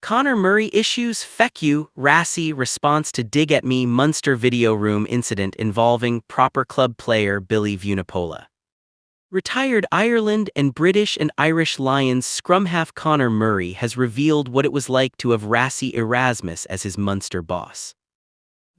Conor Murray issues feck you, Rassie response to dig at me Munster video room incident involving proper club player Billy Vunipola. Retired Ireland and British and Irish Lions scrum half Conor Murray has revealed what it was like to have Rassie Erasmus as his Munster boss.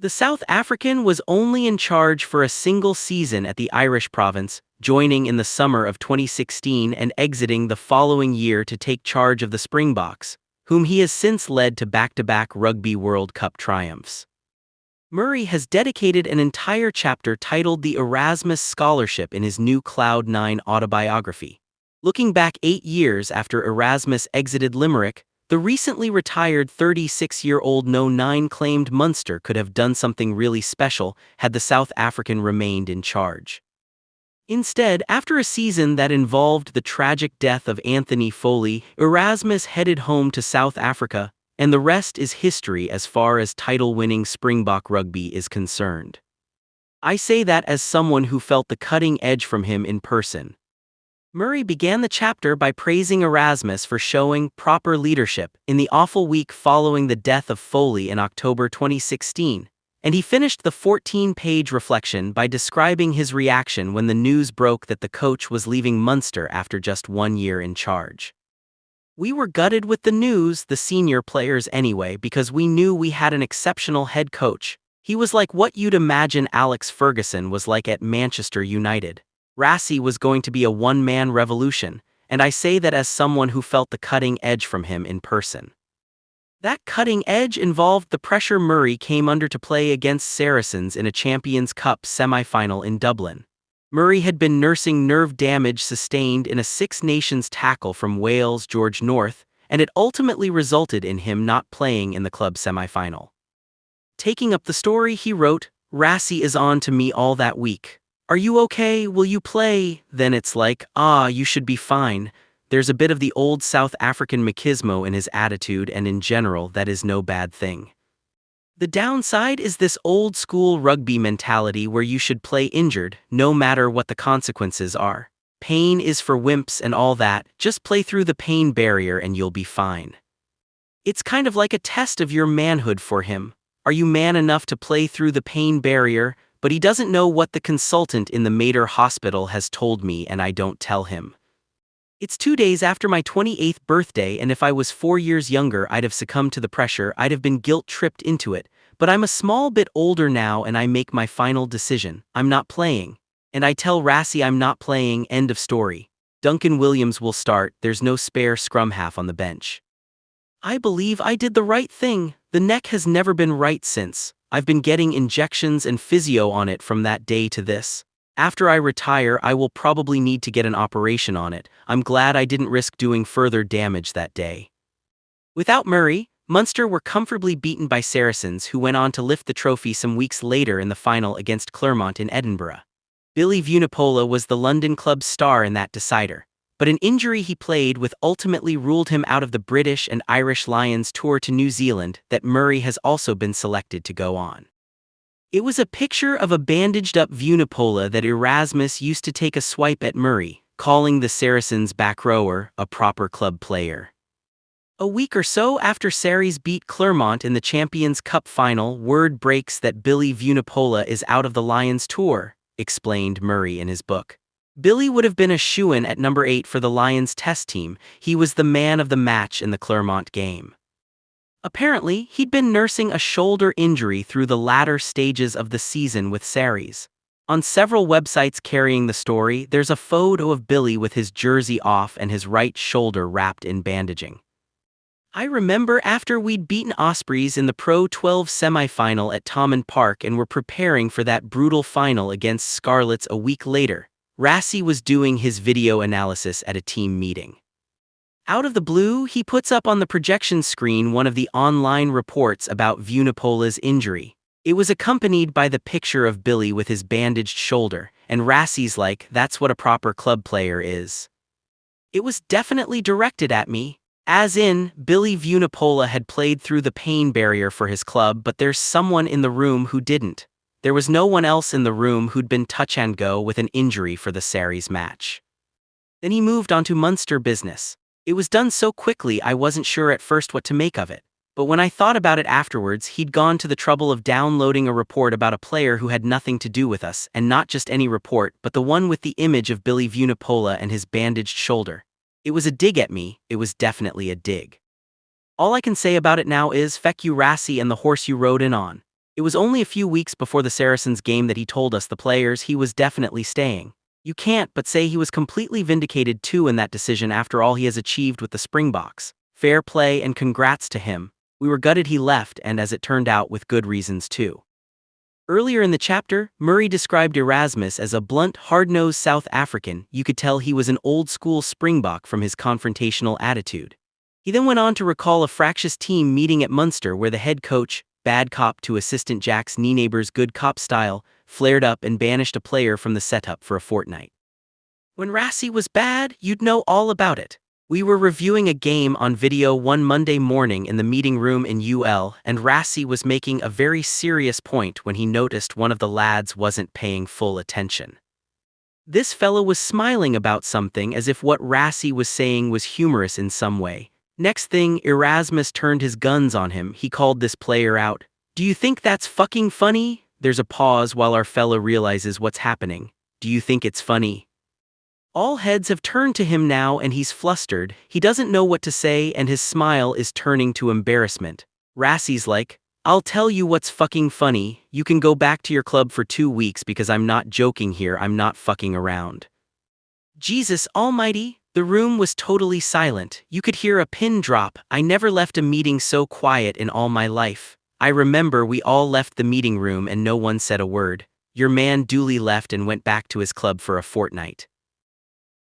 The South African was only in charge for a single season at the Irish province, joining in the summer of 2016 and exiting the following year to take charge of the Springboks, whom he has since led to back-to-back Rugby World Cup triumphs. Murray has dedicated an entire chapter titled The Erasmus Scholarship in his new Cloud9 autobiography. Looking back 8 years after Erasmus exited Limerick, the recently retired 36-year-old No. 9 claimed Munster could have done something really special had the South African remained in charge. Instead, after a season that involved the tragic death of Anthony Foley, Erasmus headed home to South Africa, and the rest is history as far as title-winning Springbok rugby is concerned. I say that as someone who felt the cutting edge from him in person. Murray began the chapter by praising Erasmus for showing proper leadership in the awful week following the death of Foley in October 2016, and he finished the 14-page reflection by describing his reaction when the news broke that the coach was leaving Munster after just 1 year in charge. "We were gutted with the news, the senior players anyway, because we knew we had an exceptional head coach. He was like what you'd imagine Alex Ferguson was like at Manchester United. Rassie was going to be a one-man revolution, and I say that as someone who felt the cutting edge from him in person. That cutting edge involved the pressure Murray came under to play against Saracens in a Champions Cup semi-final in Dublin. Murray had been nursing nerve damage sustained in a Six Nations tackle from Wales' George North, and it ultimately resulted in him not playing in the club semi-final. Taking up the story, he wrote, "Rassie is on to me all that week. Are you okay? Will you play?" Then it's like, you should be fine. There's a bit of the old South African machismo in his attitude, and in general, that is no bad thing. The downside is this old-school rugby mentality where you should play injured, no matter what the consequences are. Pain is for wimps and all that, just play through the pain barrier and you'll be fine. It's kind of like a test of your manhood for him. Are you man enough to play through the pain barrier? But he doesn't know what the consultant in the Mater Hospital has told me, and I don't tell him. It's 2 days after my 28th birthday, and if I was 4 years younger I'd have succumbed to the pressure, I'd have been guilt-tripped into it, but I'm a small bit older now and I make my final decision. I'm not playing. And I tell Rassie I'm not playing, end of story. Duncan Williams will start, there's no spare scrum half on the bench. I believe I did the right thing. The neck has never been right since. I've been getting injections and physio on it from that day to this. After I retire, I will probably need to get an operation on it. I'm glad I didn't risk doing further damage that day." Without Murray, Munster were comfortably beaten by Saracens, who went on to lift the trophy some weeks later in the final against Clermont in Edinburgh. Billy Vunipola was the London club's star in that decider, but an injury he played with ultimately ruled him out of the British and Irish Lions tour to New Zealand that Murray has also been selected to go on. It was a picture of a bandaged-up Vunipola that Erasmus used to take a swipe at Murray, calling the Saracens back rower a proper club player. A week or so after Sarries beat Clermont in the Champions Cup final, word breaks that Billy Vunipola is out of the Lions tour, explained Murray in his book. Billy would have been a shoo-in at number 8 for the Lions test team. He was the man of the match in the Clermont game. Apparently, he'd been nursing a shoulder injury through the latter stages of the season with Sarries. On several websites carrying the story, there's a photo of Billy with his jersey off and his right shoulder wrapped in bandaging. I remember after we'd beaten Ospreys in the Pro 12 semi-final at Thomond Park and were preparing for that brutal final against Scarlets a week later, Rassie was doing his video analysis at a team meeting. Out of the blue, he puts up on the projection screen one of the online reports about Vunipola's injury. It was accompanied by the picture of Billy with his bandaged shoulder, and Rassie's like, "That's what a proper club player is." It was definitely directed at me. As in, Billy Vunipola had played through the pain barrier for his club, but there's someone in the room who didn't. There was no one else in the room who'd been touch and go with an injury for the Sarries match. Then he moved on to Munster business. It was done so quickly I wasn't sure at first what to make of it. But when I thought about it afterwards, he'd gone to the trouble of downloading a report about a player who had nothing to do with us, and not just any report, but the one with the image of Billy Vunipola and his bandaged shoulder. It was a dig at me, it was definitely a dig. All I can say about it now is, feck you Rassie and the horse you rode in on. It was only a few weeks before the Saracens game that he told us, the players, he was definitely staying. You can't but say he was completely vindicated too in that decision after all he has achieved with the Springboks. Fair play and congrats to him. We were gutted he left, and as it turned out, with good reasons too. Earlier in the chapter, Murray described Erasmus as a blunt, hard-nosed South African. You could tell he was an old-school Springbok from his confrontational attitude. He then went on to recall a fractious team meeting at Munster where the head coach, bad cop to assistant Jack's knee neighbor's good cop style, flared up and banished a player from the setup for a fortnight. When Rassie was bad, you'd know all about it. We were reviewing a game on video one Monday morning in the meeting room in UL, and Rassie was making a very serious point when he noticed one of the lads wasn't paying full attention. This fellow was smiling about something as if what Rassie was saying was humorous in some way. Next thing, Erasmus turned his guns on him. He called this player out. "Do you think that's fucking funny?" There's a pause while our fellow realizes what's happening. "Do you think it's funny?" All heads have turned to him now and he's flustered. He doesn't know what to say and his smile is turning to embarrassment. Rassie's like, "I'll tell you what's fucking funny. You can go back to your club for 2 weeks because I'm not joking here, I'm not fucking around." Jesus almighty, the room was totally silent. You could hear a pin drop. I never left a meeting so quiet in all my life. I remember we all left the meeting room and no one said a word. Your man duly left and went back to his club for a fortnight.